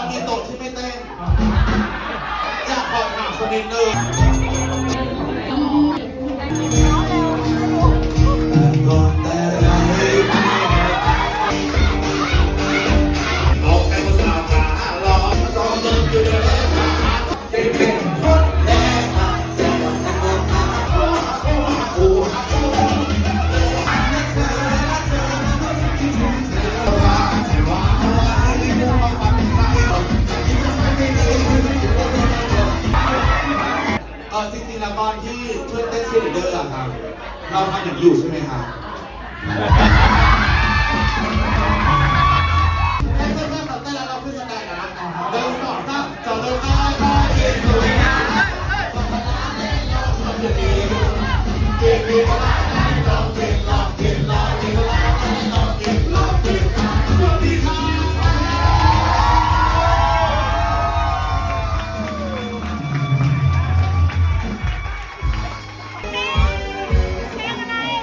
มันมีโต๊ะที่ไม่เต้นอยากขอถามสักนิดนึงจริงๆแล้วตอนที่เพื่อนเต้นเชียร์ลีดเดอร์อะครับเราทำอย่างอยู่ใช่ไหมครับ